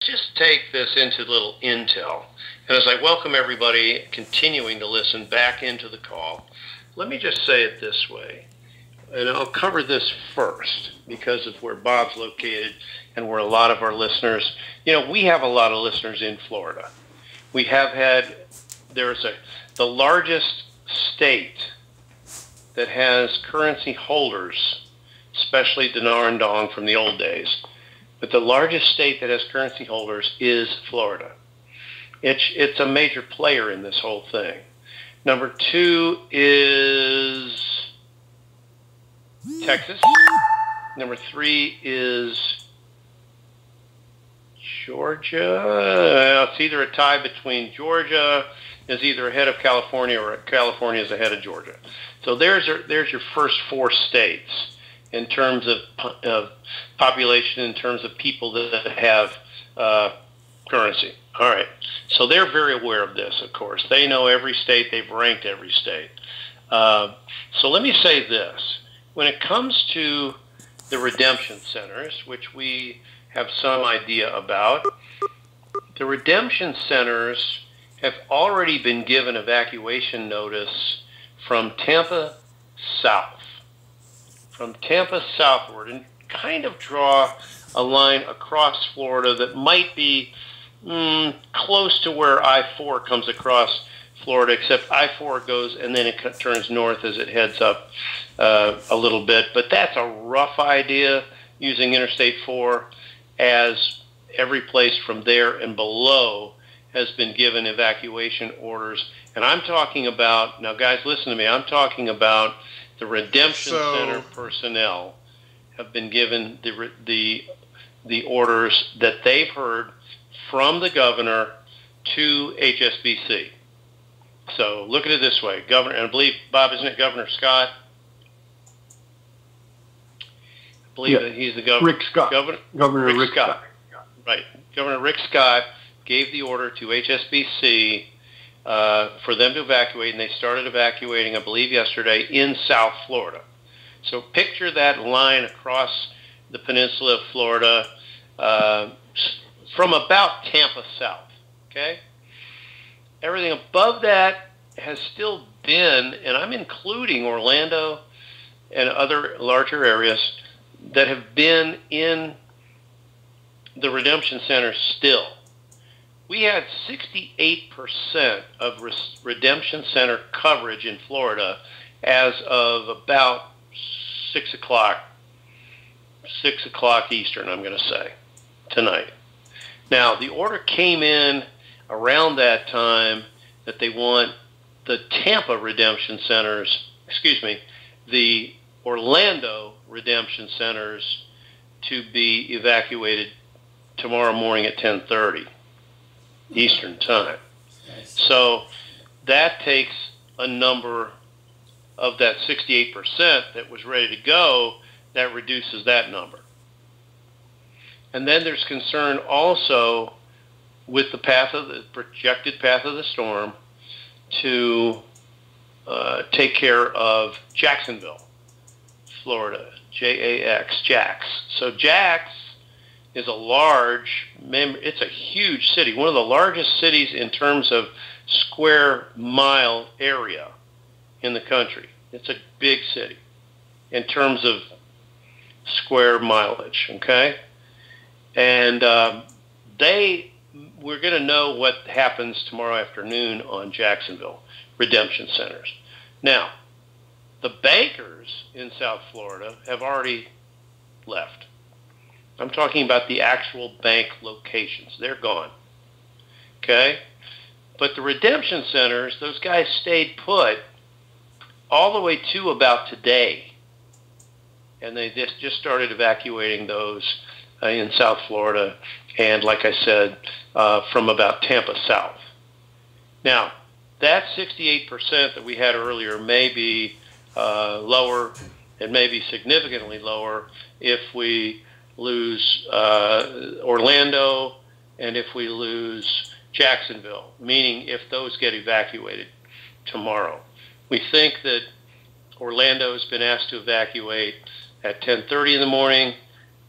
just take this into little intel. And as I welcome everybody continuing to listen back into the call, let me just say it this way. And I'll cover this first because of where Bob's located and where a lot of our listeners, we have a lot of listeners in Florida. We have had, the largest state that has currency holders, especially Dinar and Dong from the old days, but the largest state that has currency holders is Florida. It's a major player in this whole thing. Number two is Texas. Number three is Georgia. It's either a tie between Georgia is either ahead of California or California is ahead of Georgia. So there's your first four states in terms of population, in terms of people that have currency. All right. So they're very aware of this, of course. They know every state. They've ranked every state. So let me say this. When it comes to the redemption centers, which we have some idea about, the redemption centers have already been given evacuation notice from Tampa south. From Tampa southward, and kind of draw a line across Florida that might be close to where I-4 comes across Florida, except I-4 goes and then it turns north as it heads up a little bit. But that's a rough idea using Interstate 4, as every place from there and below has been given evacuation orders. And I'm talking about, now guys listen to me, I'm talking about the redemption center personnel have been given the orders that they've heard from the governor to HSBC. So look at it this way, Governor, and I believe, Bob, isn't it Governor Scott? I believe that he's the governor. Rick Scott. Governor Rick Scott. Right. Governor Rick Scott gave the order to HSBC for them to evacuate, and they started evacuating, I believe, yesterday in South Florida. So picture that line across the peninsula of Florida from about Tampa south, okay? Everything above that has still been, and I'm including Orlando and other larger areas that have been in the redemption center still. We had 68% of redemption center coverage in Florida as of about 6 o'clock Eastern, I'm going to say, tonight. Now, the order came in around that time that they want the Tampa redemption centers, the Orlando redemption centers to be evacuated tomorrow morning at 10:30 Eastern time. So that takes a number of that 68% that was ready to go, that reduces that number. And then there's concern also with the projected path of the storm to take care of Jacksonville, Florida, J-A-X, Jax. So Jax is it's a huge city, one of the largest cities in terms of square mile area in the country. It's a big city in terms of square mileage, okay? And we're going to know what happens tomorrow afternoon on Jacksonville redemption centers. Now, the bankers in South Florida have already left. I'm talking about the actual bank locations. They're gone, okay? But the redemption centers, those guys stayed put all the way to about today. And they just started evacuating those in South Florida, and like I said, from about Tampa south. Now, that 68% that we had earlier may be lower. It may be significantly lower if we lose Orlando and if we lose Jacksonville, meaning if those get evacuated tomorrow. We think that Orlando has been asked to evacuate at 10:30 in the morning.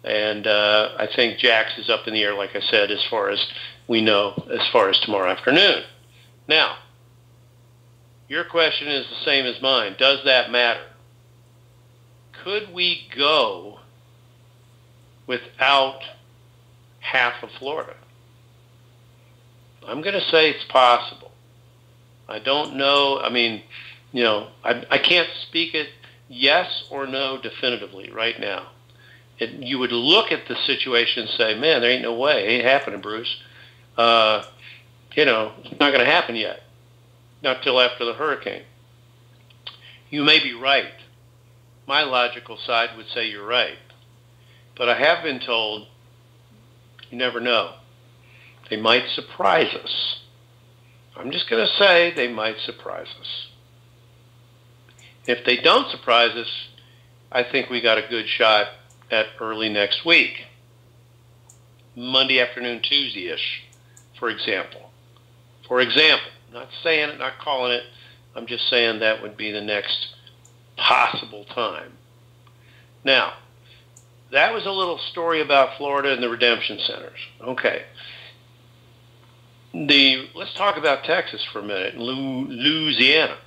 And I think Jax is up in the air, like I said, as far as we know, as far as tomorrow afternoon. Now, your question is the same as mine. Does that matter? Could we go without half of Florida? I'm going to say it's possible. I don't know. I mean, I can't speak it yes or no definitively right now. You would look at the situation and say, man, there ain't no way. It ain't happening, Bruce. It's not going to happen yet. Not till after the hurricane. You may be right. My logical side would say you're right. But I have been told, you never know. They might surprise us. I'm just going to say they might surprise us. If they don't surprise us, I think we got a good shot at early next week. Monday afternoon, Tuesday-ish, for example. Not saying it, not calling it. I'm just saying that would be the next possible time. Now, that was a little story about Florida and the redemption centers. Okay. Let's talk about Texas for a minute, Louisiana.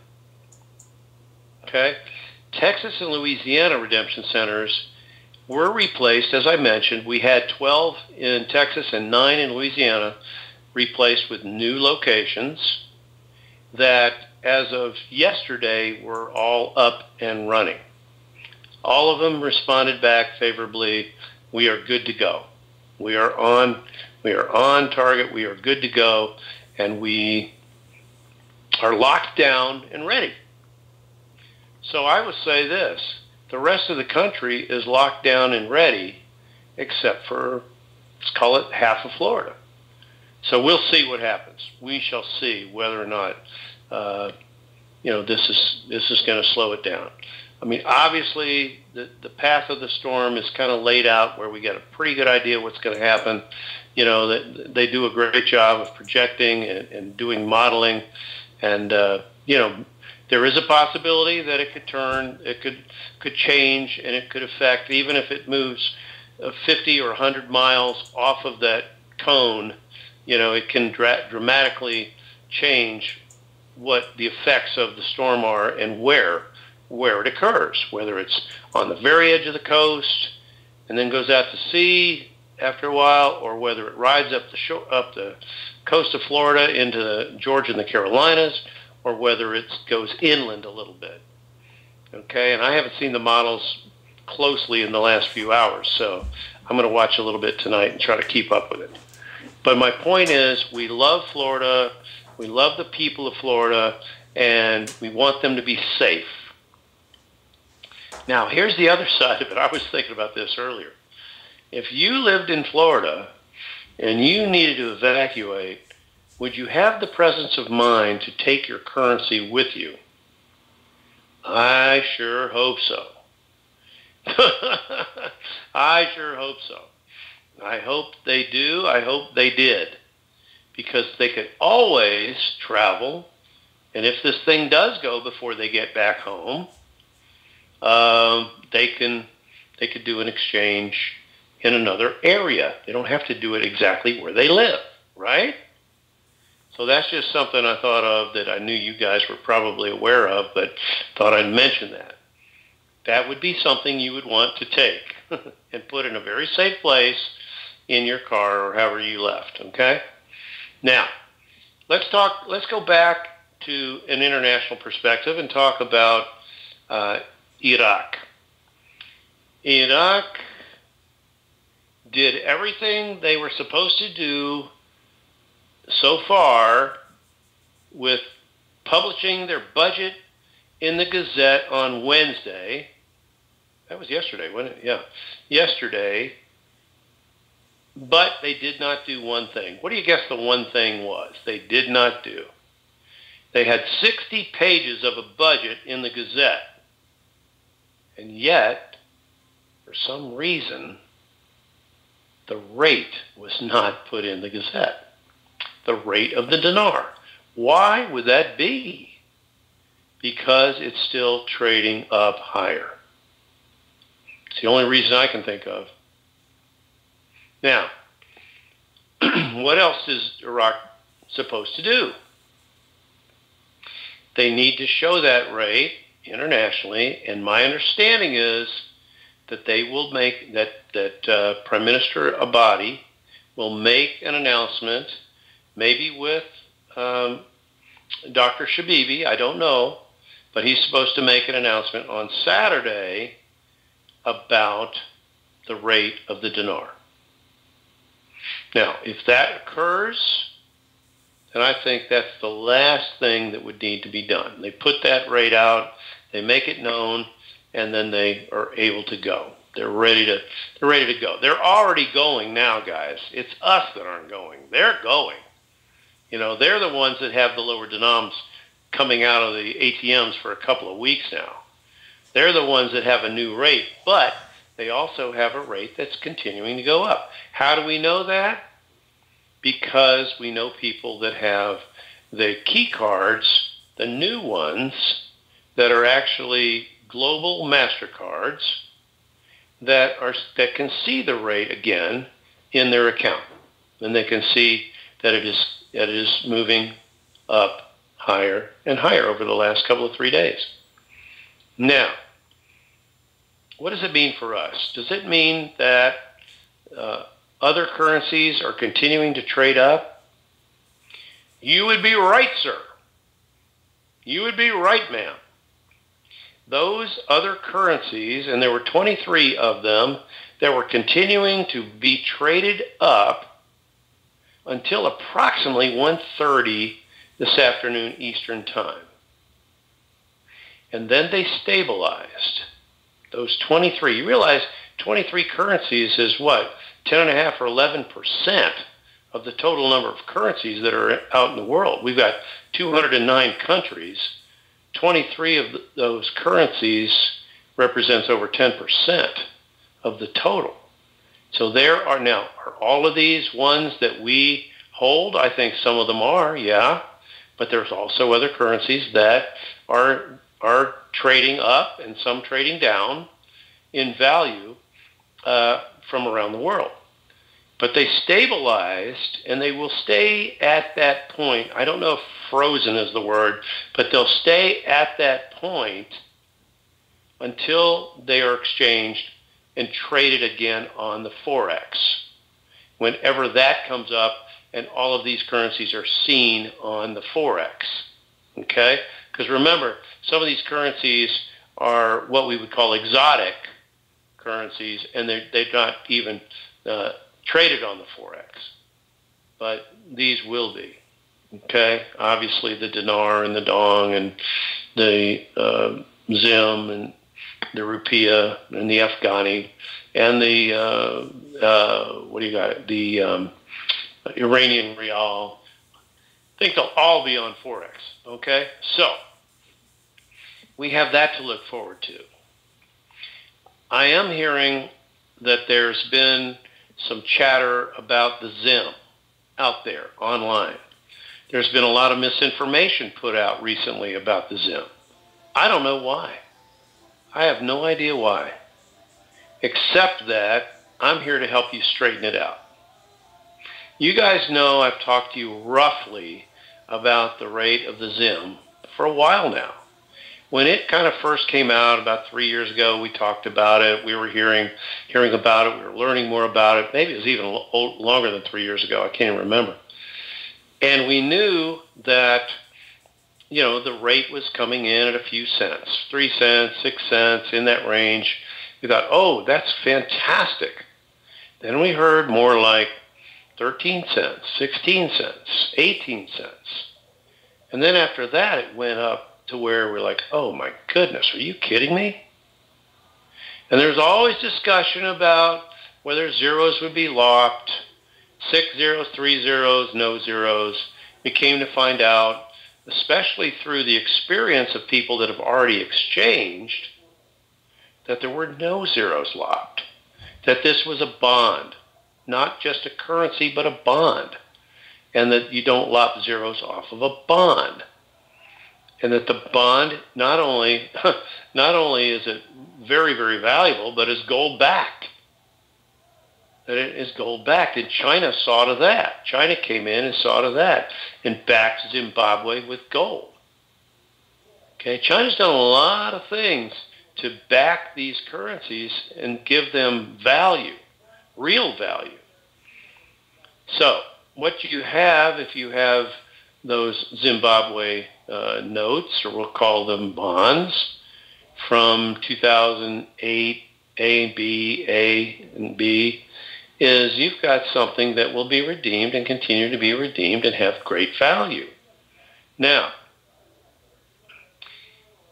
Okay? Texas and Louisiana redemption centers were replaced, as I mentioned. We had 12 in Texas and 9 in Louisiana replaced with new locations that, as of yesterday, were all up and running. All of them responded back favorably. We are good to go. We are on target. We are good to go, and we are locked down and ready. So I would say this. The rest of the country is locked down and ready, except for, let's call it, half of Florida. So we'll see what happens. We shall see whether or not this is going to slow it down. I mean, obviously, the path of the storm is kind of laid out where we get a pretty good idea what's going to happen. They do a great job of projecting and doing modeling, and there is a possibility that it could turn, it could change, and it could affect, even if it moves 50 or 100 miles off of that cone, it can dramatically change what the effects of the storm are and where it occurs, whether it's on the very edge of the coast and then goes out to sea after a while, or whether it rides up the coast of Florida into Georgia and the Carolinas, or whether it goes inland a little bit. Okay, and I haven't seen the models closely in the last few hours, so I'm going to watch a little bit tonight and try to keep up with it. But my point is, we love Florida, we love the people of Florida, and we want them to be safe. Now, here's the other side of it. I was thinking about this earlier. If you lived in Florida and you needed to evacuate, would you have the presence of mind to take your currency with you? I sure hope so. I sure hope so. I hope they do. I hope they did. Because they could always travel, and if this thing does go before they get back home, they could do an exchange in another area. They don't have to do it exactly where they live, right? So that's just something I thought of that I knew you guys were probably aware of, but thought I'd mention that. That would be something you would want to take and put in a very safe place in your car or however you left, okay? Now, let's go back to an international perspective and talk about Iraq. Iraq did everything they were supposed to do so far with publishing their budget in the Gazette on Wednesday. That was yesterday, wasn't it? Yeah, yesterday. But they did not do one thing. What do you guess the one thing was they did not do? They had 60 pages of a budget in the Gazette. And yet, for some reason, the rate was not put in the Gazette. The rate of the dinar. Why would that be? Because it's still trading up higher. It's the only reason I can think of. Now, what else is Iraq supposed to do? They need to show that rate internationally, and my understanding is that they will make that Prime Minister Abadi will make an announcement, maybe with Dr. Shabibi, I don't know, but he's supposed to make an announcement on Saturday about the rate of the dinar. Now, if that occurs, then I think that's the last thing that would need to be done. They put that rate out, they make it known, and then they are able to go. They're ready to go. They're already going now, guys. It's us that aren't going. They're going. You know, they're the ones that have the lower denoms coming out of the ATMs for a couple of weeks now. They're the ones that have a new rate, but they also have a rate that's continuing to go up. How do we know that? Because we know people that have the key cards, the new ones, that are actually global MasterCards, that can see the rate again in their account. And they can see that it is moving up higher and higher over the last couple of 3 days. Now, what does it mean for us? Does it mean that other currencies are continuing to trade up? You would be right, sir. You would be right, ma'am. Those other currencies, and there were 23 of them, that were continuing to be traded up until approximately 1:30 this afternoon Eastern Time. And then they stabilized. Those 23, you realize 23 currencies is what? 10.5 or 11% of the total number of currencies that are out in the world. We've got 209 countries. 23 of those currencies represents over 10% of the total. So there are now, are all of these ones that we hold? I think some of them are, yeah. But there's also other currencies that are trading up and some trading down in value from around the world. But they stabilized, and they will stay at that point. I don't know if frozen is the word, but they'll stay at that point until they are exchanged and traded again on the Forex. Whenever that comes up and all of these currencies are seen on the Forex, okay? Because remember, some of these currencies are what we would call exotic currencies, and they're not even traded on the Forex. But these will be, okay? Obviously the dinar and the dong and the zim and the rupiah and the Afghani and the, what do you got? The Iranian rial. I think they'll all be on Forex, okay? So we have that to look forward to. I am hearing that there's been some chatter about the zim out there online. There's been a lot of misinformation put out recently about the zim. I don't know why. I have no idea why, except that I'm here to help you straighten it out. You guys know I've talked to you roughly about the rate of the zim for a while now. When it kind of first came out about 3 years ago, we talked about it. We were hearing about it. We were learning more about it. Maybe it was even longer than 3 years ago. I can't even remember. And we knew that, you know, the rate was coming in at a few cents, 3 cents, 6 cents, in that range. We thought, oh, that's fantastic. Then we heard more like 13 cents, 16 cents, 18 cents. And then after that, it went up to where we're like, oh my goodness, are you kidding me? And there's always discussion about whether zeros would be locked, 6 zeros, 3 zeros, no zeros. We came to find out, especially through the experience of people that have already exchanged, that there were no zeros locked, that this was a bond, not just a currency, but a bond, and that you don't lop zeros off of a bond. And that the bond not only is it very, very valuable, but is gold backed. that it is gold backed. And China saw to that. China came in and saw to that and backed Zimbabwe with gold. Okay, China's done a lot of things to back these currencies and give them value, real value. So what you have, if you have those Zimbabwe notes, or we'll call them bonds, from 2008, A and B, is you've got something that will be redeemed and continue to be redeemed and have great value. Now,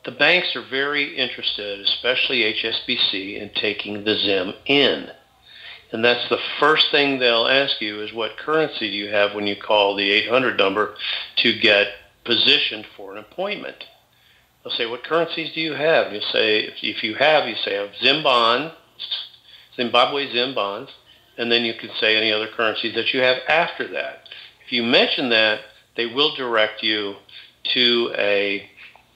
the banks are very interested, especially HSBC, in taking the ZIM in. And that's the first thing they'll ask you is, what currency do you have when you call the 800 number to get positioned for an appointment? They'll say, what currencies do you have? You say, if you have, you say, I have ZIM bonds, Zimbabwe ZIM bonds, and then you can say any other currencies that you have after that. If you mention that, they will direct you to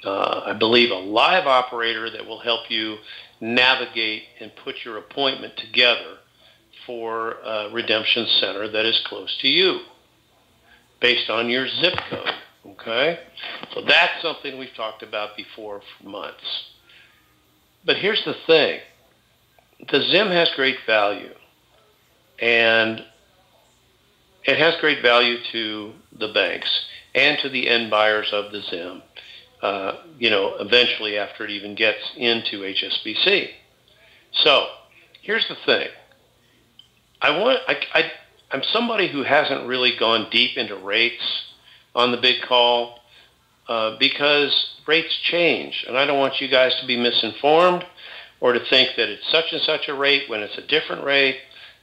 I believe, a live operator that will help you navigate and put your appointment together for a redemption center that is close to you based on your zip code. Okay? So that's something we've talked about before for months. But here's the thing. The ZIM has great value, and it has great value to the banks and to the end buyers of the ZIM. Eventually after it even gets into HSBC. So here's the thing. I'm somebody who hasn't really gone deep into rates on the big call because rates change, and I don't want you guys to be misinformed or to think that it's such and such a rate when it's a different rate,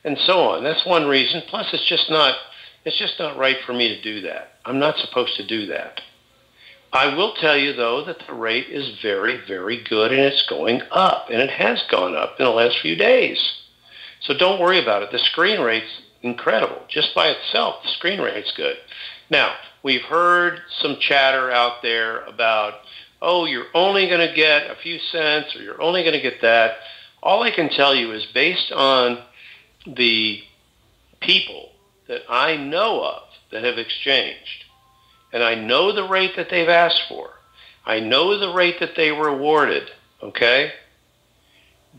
and so on. That's one reason. Plus, it's just not right for me to do that. I'm not supposed to do that. I will tell you, though, that the rate is very, very good, and it's going up, and it has gone up in the last few days. So don't worry about it. The screen rate's incredible. Just by itself, the screen rate's good. Now, we've heard some chatter out there about, oh, you're only going to get a few cents, or you're only going to get that. All I can tell you is based on the people that I know of that have exchanged, and I know the rate that they've asked for, I know the rate that they were awarded, okay,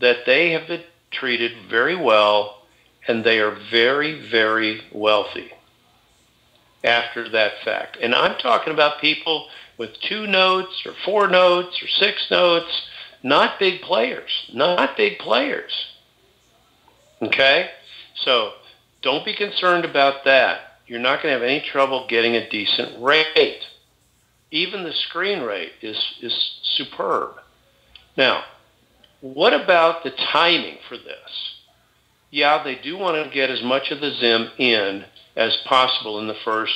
that they have been treated very well, and they are very, very wealthy after that fact. And I'm talking about people with 2 notes or 4 notes or 6 notes, not big players, not big players, okay? So don't be concerned about that. You're not going to have any trouble getting a decent rate. Even the screen rate is superb. Now, what about the timing for this? Yeah, they do want to get as much of the ZIM in as possible in the first,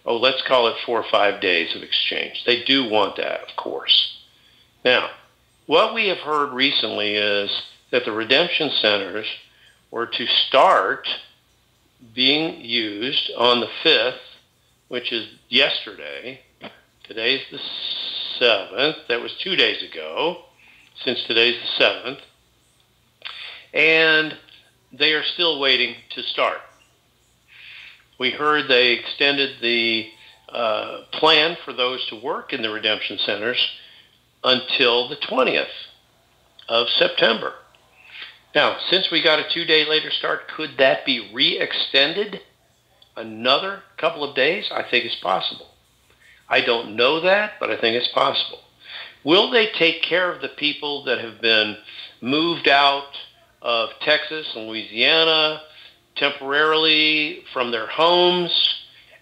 let's call it 4 or 5 days of exchange. They do want that, of course. Now, what we have heard recently is that the redemption centers were to start being used on the 5th, which is yesterday. Today's the 7th. That was 2 days ago, since today's the 7th. And they are still waiting to start. We heard they extended the plan for those to work in the redemption centers until the 20th of September. Now, since we got a 2-day later start, could that be re-extended another couple of days? I think it's possible. I don't know that, but I think it's possible. Will they take care of the people that have been moved out of Texas and Louisiana temporarily from their homes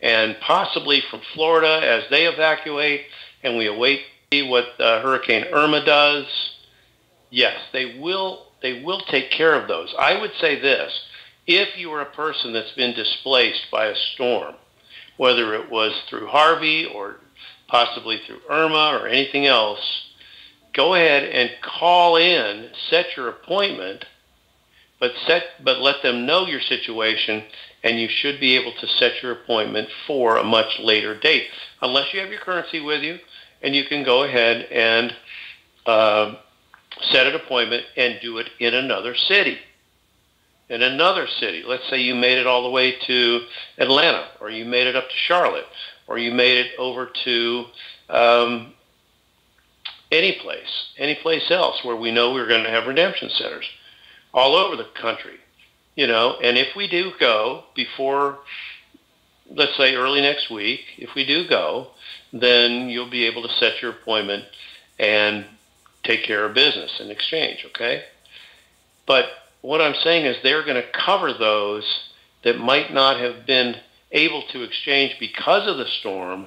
and possibly from Florida as they evacuate and we await what Hurricane Irma does? Yes, they will take care of those. I would say this: if you are a person that's been displaced by a storm, whether it was through Harvey or possibly through Irma or anything else, go ahead and call in, set your appointment, but let them know your situation, and you should be able to set your appointment for a much later date, unless you have your currency with you, and you can go ahead and set an appointment and do it in another city. in another city. Let's say you made it all the way to Atlanta, or you made it up to Charlotte, or you made it over to any place else where we know we're going to have redemption centers all over the country. And if we do go before, let's say early next week, if we do go, then you'll be able to set your appointment and take care of business in exchange, okay? But what I'm saying is they're going to cover those that might not have been able to exchange because of the storm.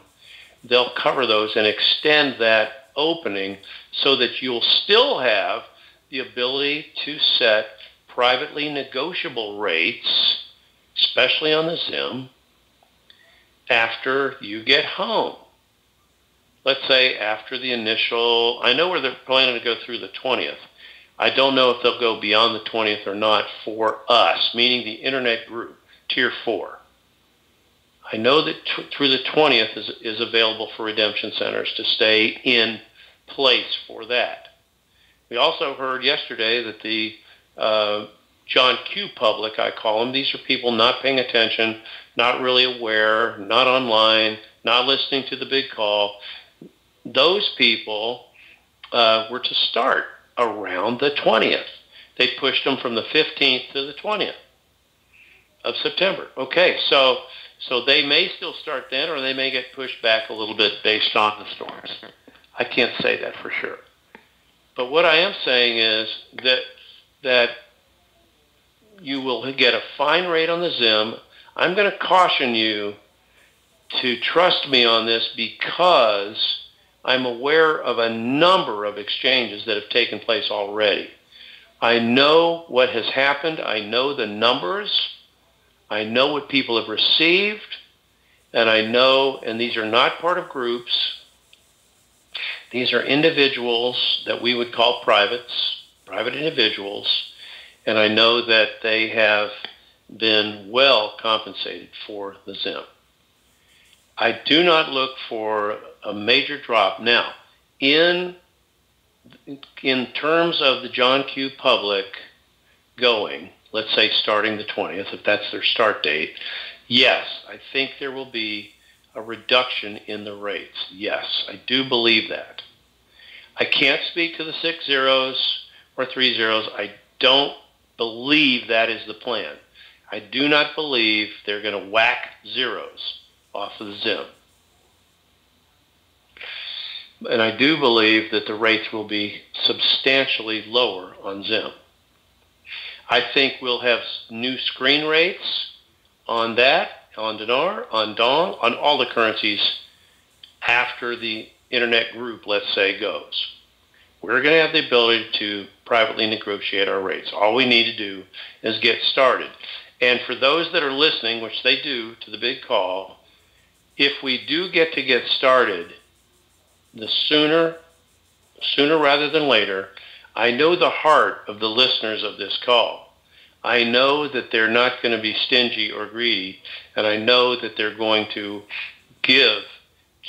They'll cover those and extend that opening so that you'll still have the ability to set privately negotiable rates, especially on the Zim, after you get home. Let's say after the initial, I know where they're planning to go through the 20th. I don't know if they'll go beyond the 20th or not for us, meaning the internet group, Tier 4. I know that through the 20th is available for redemption centers to stay in place for that. We also heard yesterday that the John Q public, I call them, these are people not paying attention, not really aware, not online, not listening to the big call. Those people were to start around the 20th. They pushed them from the 15th to the 20th of September. Okay, so they may still start then, or they may get pushed back a little bit based on the storms. I can't say that for sure. But what I am saying is that you will get a fine rate on the Zim. I'm going to caution you to trust me on this because I'm aware of a number of exchanges that have taken place already. I know what has happened. I know the numbers. I know what people have received. And I know, and these are not part of groups. These are individuals that we would call privates, private individuals. And I know that they have been well compensated for the Zim. I do not look for a major drop. Now, in terms of the John Q public going, let's say starting the 20th, if that's their start date, yes, I think there will be a reduction in the rates. Yes, I do believe that. I can't speak to the 6 zeros or 3 zeros. I don't believe that is the plan. I do not believe they're going to whack zeros off of the Zim. And I do believe that the rates will be substantially lower on Zim. I think we'll have new screen rates on that, on Dinar, on Dong, on all the currencies after the internet group, let's say, goes. We're going to have the ability to privately negotiate our rates. All we need to do is get started. And for those that are listening, which they do to the big call, if we do get started, the sooner rather than later, I know the heart of the listeners of this call. I know that they're not going to be stingy or greedy, and I know that they're going to give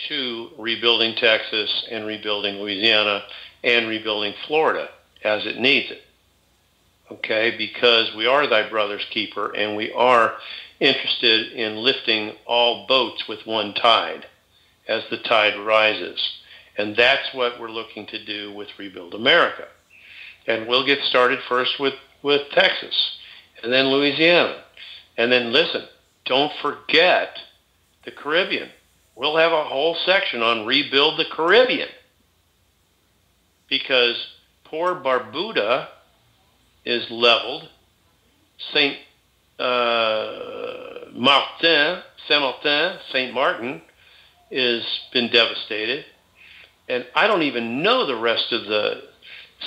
to rebuilding Texas and rebuilding Louisiana and rebuilding Florida as it needs it. Okay, because we are thy brother's keeper, and we are interested in lifting all boats with one tide as the tide rises. And that's what we're looking to do with Rebuild America. And we'll get started first with Texas, and then Louisiana. And then listen, don't forget the Caribbean. We'll have a whole section on Rebuild the Caribbean, because poor Barbuda is leveled. Saint Martin, Saint Martin, has been devastated. And I don't even know the rest of the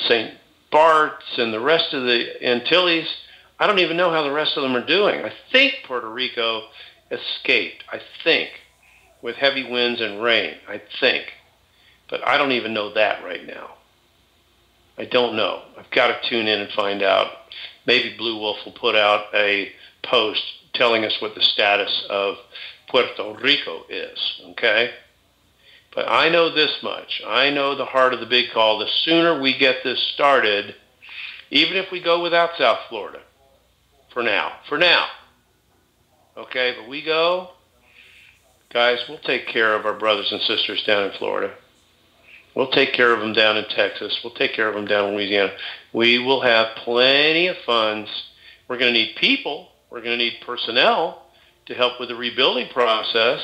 St. Barts and the rest of the Antilles. I don't even know how the rest of them are doing. I think Puerto Rico escaped, I think, with heavy winds and rain, I think. But I don't even know that right now. I don't know. I've got to tune in and find out. Maybe Blue Wolf will put out a post telling us what the status of Puerto Rico is, okay? But I know this much. I know the heart of the big call. The sooner we get this started, even if we go without South Florida for now. For now. Okay, but we go. Guys, we'll take care of our brothers and sisters down in Florida. We'll take care of them down in Texas. We'll take care of them down in Louisiana. We will have plenty of funds. We're going to need people. We're going to need personnel to help with the rebuilding process.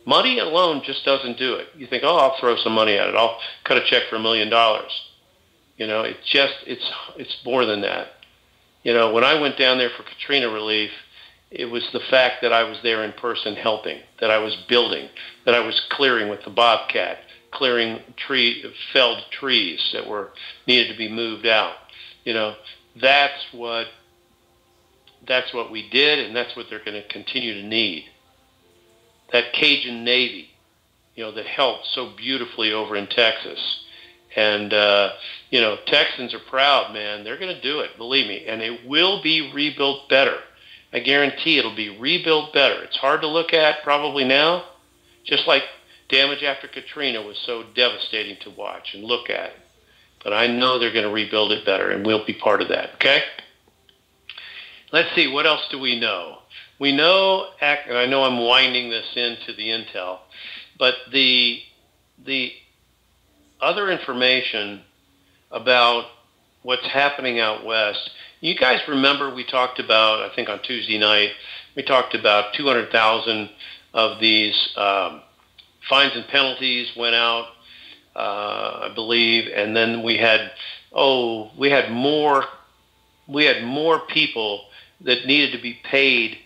Money alone just doesn't do it. You think, oh, I'll throw some money at it. I'll cut a check for $1 million. You know, it's more than that. You know, when I went down there for Katrina relief, it was the fact that I was there in person helping, that I was building, that I was clearing with the Bobcat, clearing felled trees that were needed to be moved out. You know, that's what we did, and that's what they're going to continue to need. That Cajun Navy, you know, that helped so beautifully over in Texas. And, you know, Texans are proud, man. They're going to do it, believe me. And it will be rebuilt better. I guarantee it'll be rebuilt better. It's hard to look at probably now, just like damage after Katrina was so devastating to watch and look at. But I know they're going to rebuild it better, and we'll be part of that, okay? Let's see, what else do we know? We know, and I know I'm winding this into the intel, but the other information about what's happening out west, you guys remember we talked about, I think on Tuesday night, we talked about 200,000 of these fines and penalties went out, I believe, and then we had more people that needed to be paid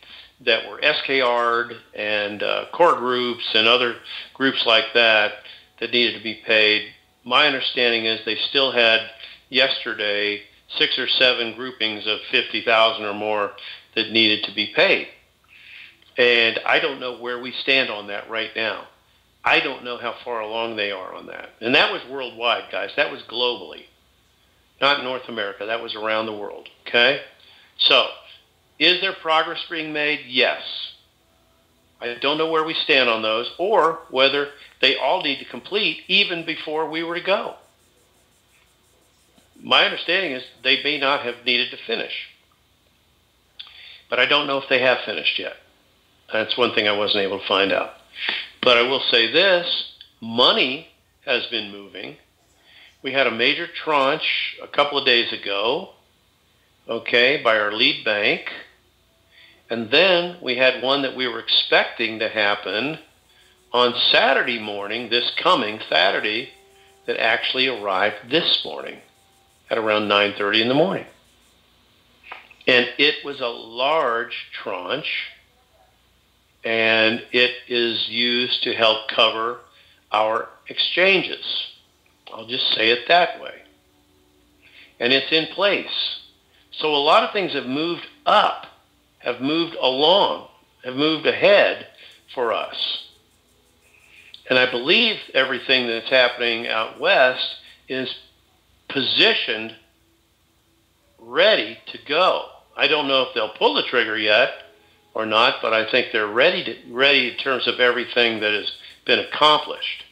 that were SKR'd and core groups and other groups like that needed to be paid. My understanding is they still had yesterday 6 or 7 groupings of 50,000 or more that needed to be paid. And I don't know where we stand on that right now. I don't know how far along they are on that. And that was worldwide, guys. That was globally. Not North America. That was around the world. Okay? So, is there progress being made? Yes. I don't know where we stand on those or whether they all need to complete even before we were to go. My understanding is they may not have needed to finish. But I don't know if they have finished yet. That's one thing I wasn't able to find out. But I will say this, money has been moving. We had a major tranche a couple of days ago, okay, by our lead bank. And then we had one that we were expecting to happen on Saturday morning, this coming Saturday, that actually arrived this morning at around 9:30 in the morning. And it was a large tranche, and it is used to help cover our exchanges. I'll just say it that way. And it's in place. So a lot of things have moved up, have moved along, have moved ahead for us. And I believe everything that's happening out west is positioned, ready to go. I don't know if they'll pull the trigger yet or not, but I think they're ready in terms of everything that has been accomplished.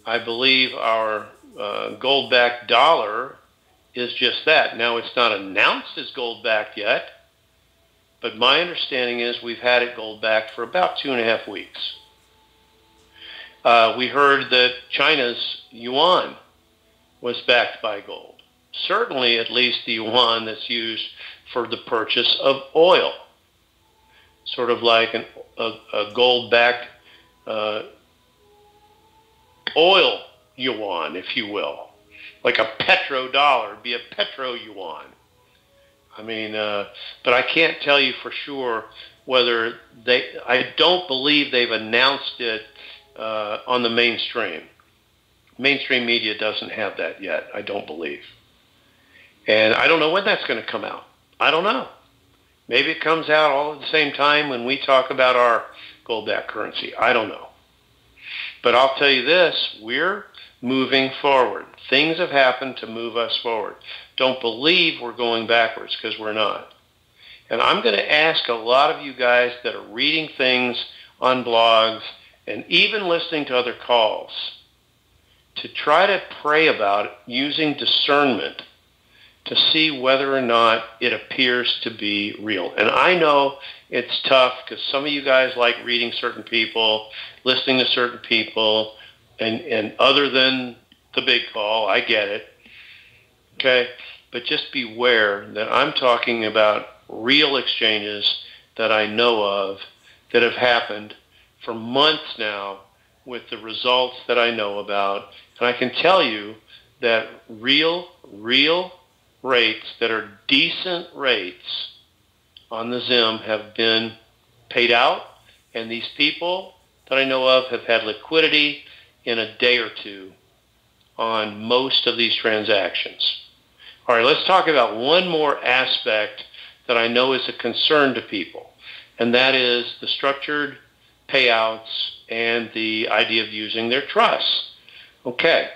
I believe our gold-backed dollar is just that. Now, it's not announced as gold-backed yet, but my understanding is we've had it gold-backed for about 2.5 weeks. We heard that China's yuan was backed by gold. Certainly, at least the yuan that's used for the purchase of oil. Sort of like a gold-backed oil yuan, if you will. Like a petrodollar, be a petro yuan. I mean, but I can't tell you for sure whether I don't believe they've announced it on the mainstream. Mainstream media doesn't have that yet, I don't believe. And I don't know when that's going to come out. I don't know. Maybe it comes out all at the same time when we talk about our gold-backed currency. I don't know. But I'll tell you this, we're moving forward. Things have happened to move us forward. Don't believe we're going backwards, because we're not. And I'm going to ask a lot of you guys that are reading things on blogs and even listening to other calls to try to pray about using discernment to see whether or not it appears to be real. And I know it's tough because some of you guys like reading certain people, listening to certain people, and other than the big call, I get it. Okay? But just beware that I'm talking about real exchanges that I know of that have happened for months now with the results that I know about. And I can tell you that real rates that are decent rates on the ZIM have been paid out, and these people that I know of have had liquidity in a day or two on most of these transactions. All right, let's talk about one more aspect that I know is a concern to people, and that is the structured payouts and the idea of using their trusts. Okay,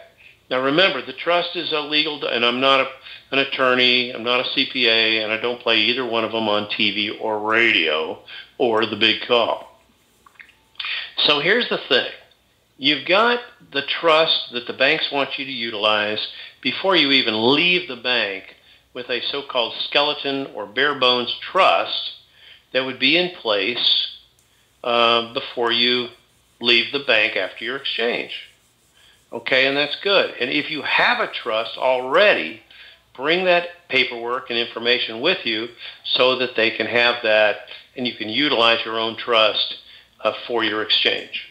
now remember, the trust is a legal, and I'm not an attorney, I'm not a CPA, and I don't play either one of them on TV or radio or the big call. So here's the thing. You've got the trust that the banks want you to utilize before you even leave the bank with a so-called skeleton or bare bones trust that would be in place before you leave the bank after your exchange. Okay, and that's good. And if you have a trust already, bring that paperwork and information with you so that they can have that and you can utilize your own trust for your exchange.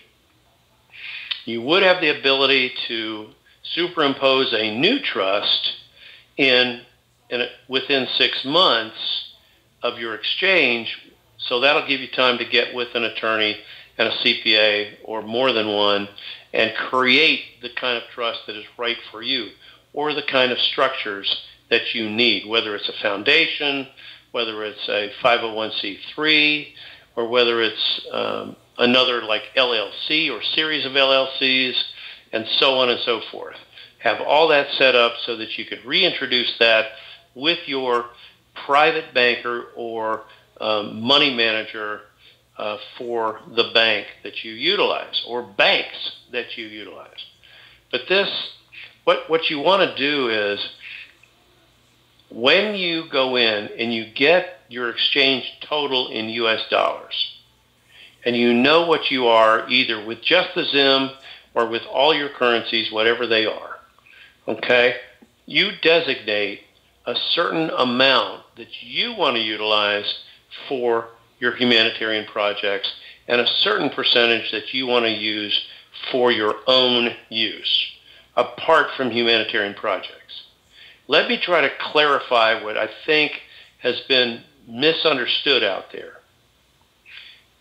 You would have the ability to superimpose a new trust within 6 months of your exchange, so that'll give you time to get with an attorney and a CPA or more than one and create the kind of trust that is right for you or the kind of structures that you need, whether it's a foundation, whether it's a 501c3, or whether it's another like LLC or series of LLCs, and so on and so forth. Have all that set up so that you could reintroduce that with your private banker or money manager for the bank that you utilize or banks that you utilize. But what you want to do is when you go in and you get your exchange total in US dollars, and you know what you are either with just the ZIM or with all your currencies, whatever they are, okay? You designate a certain amount that you want to utilize for your humanitarian projects and a certain percentage that you want to use for your own use, apart from humanitarian projects. Let me try to clarify what I think has been misunderstood out there.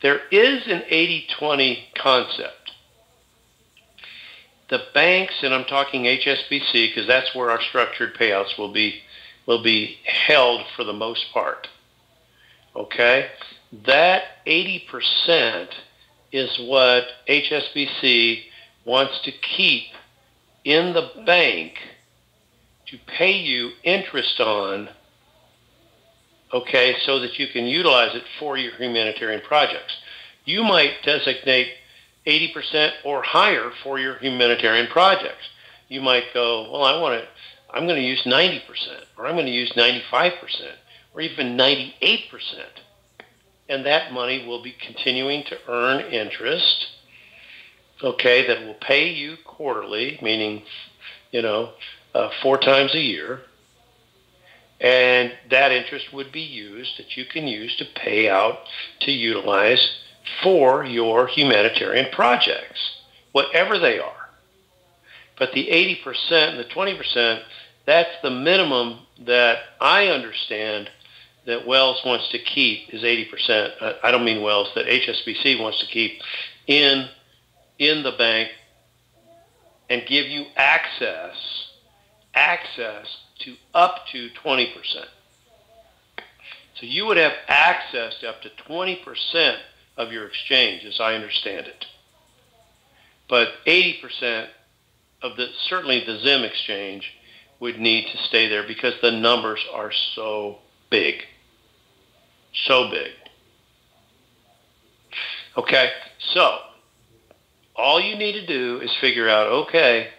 There is an 80-20 concept. The banks, and I'm talking HSBC because that's where our structured payouts will be held for the most part. Okay? That 80% is what HSBC wants to keep in the bank to pay you interest on, okay, so that you can utilize it for your humanitarian projects. You might designate 80% or higher for your humanitarian projects. You might go, well, I'm going to use 90%, or I'm going to use 95%, or even 98%. And that money will be continuing to earn interest, okay, that will pay you quarterly, meaning, 4 times a year. And that interest would be used, that you can use to pay out, to utilize for your humanitarian projects, whatever they are. But the 80% and the 20%, that's the minimum that I understand that Wells wants to keep is 80%. I don't mean Wells, that HSBC wants to keep in the bank and give you access to up to 20%. So you would have access to up to 20% of your exchange, as I understand it. But 80% of certainly the ZIM exchange would need to stay there because the numbers are so big. So big. Okay, so all you need to do is figure out, okay,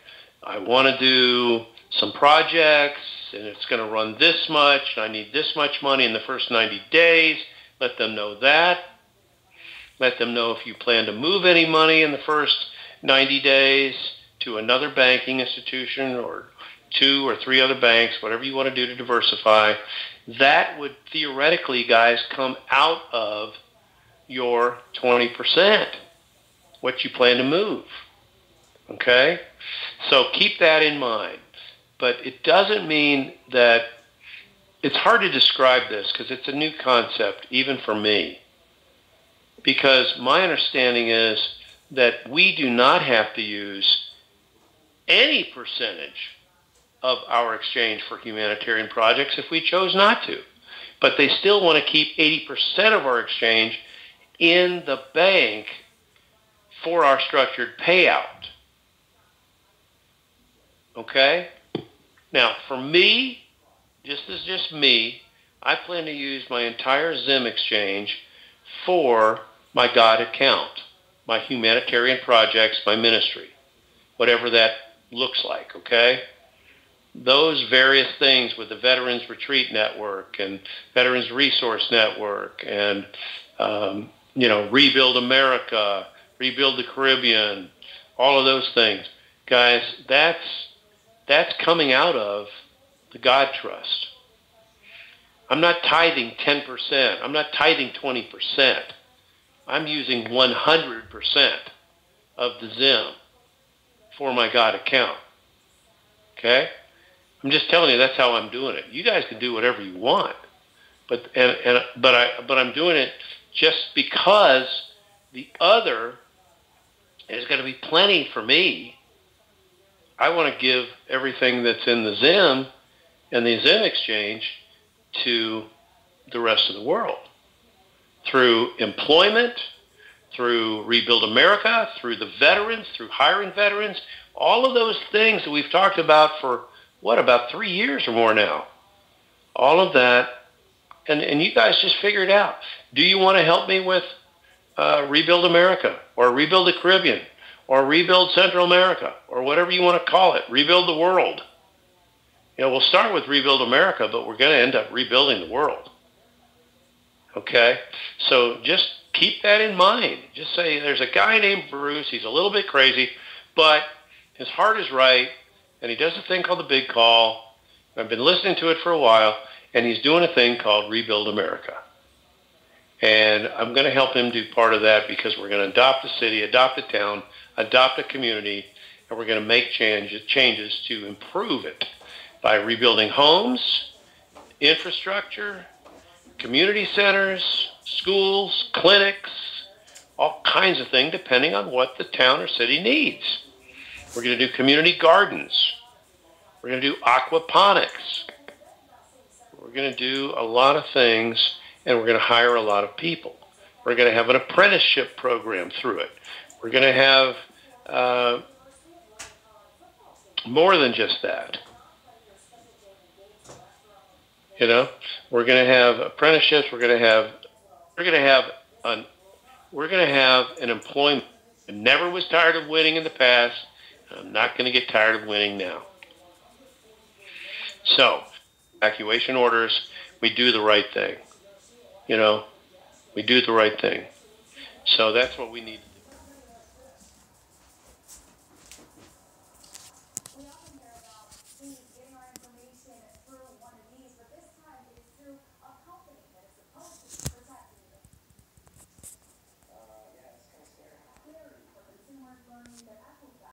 I want to do some projects, and it's going to run this much, and I need this much money in the first 90 days. Let them know that. Let them know if you plan to move any money in the first 90 days to another banking institution or 2 or 3 other banks, whatever you want to do to diversify. That would theoretically, guys, come out of your 20%, what you plan to move. Okay? So keep that in mind. But it doesn't mean that it's hard to describe this because it's a new concept, even for me. Because my understanding is that we do not have to use any percentage of our exchange for humanitarian projects if we chose not to. But they still want to keep 80% of our exchange in the bank for our structured payout. Okay? Now, for me, this is just me, I plan to use my entire Zim exchange for my God account, my humanitarian projects, my ministry, whatever that looks like, okay? Those various things with the Veterans Retreat Network and Veterans Resource Network and, Rebuild America, Rebuild the Caribbean, all of those things. Guys, that's coming out of the God Trust. I'm not tithing 10%. I'm not tithing 20%. I'm using 100% of the Zim for my God account. Okay? I'm just telling you that's how I'm doing it. You guys can do whatever you want. But I'm doing it just because the other is going to be plenty for me. I want to give everything that's in the Zim and the Zim exchange to the rest of the world through employment, through Rebuild America, through the veterans, through hiring veterans, all of those things that we've talked about for, about 3 years or more now. All of that, and you guys just figure it out. Do you want to help me with Rebuild America or Rebuild the Caribbean or Rebuild Central America or whatever you want to call it, Rebuild the World? We'll start with Rebuild America, but we're going to end up rebuilding the world. Okay? So just keep that in mind. Just say, there's a guy named Bruce. He's a little bit crazy, but his heart is right, and he does a thing called the Big Call. I've been listening to it for a while, and he's doing a thing called Rebuild America. And I'm going to help him do part of that because we're going to adopt a city, adopt a town, adopt a community, and we're going to make changes to improve it by rebuilding homes, infrastructure, community centers, schools, clinics, all kinds of things depending on what the town or city needs. We're going to do community gardens. We're going to do aquaponics. We're going to do a lot of things, and we're going to hire a lot of people. We're going to have an apprenticeship program through it. We're going to have more than just that. We're going to have apprenticeships. We're going to have an employment. I never was tired of winning in the past. And I'm not going to get tired of winning now. So, evacuation orders, we do the right thing. We do the right thing. So that's what we need to do.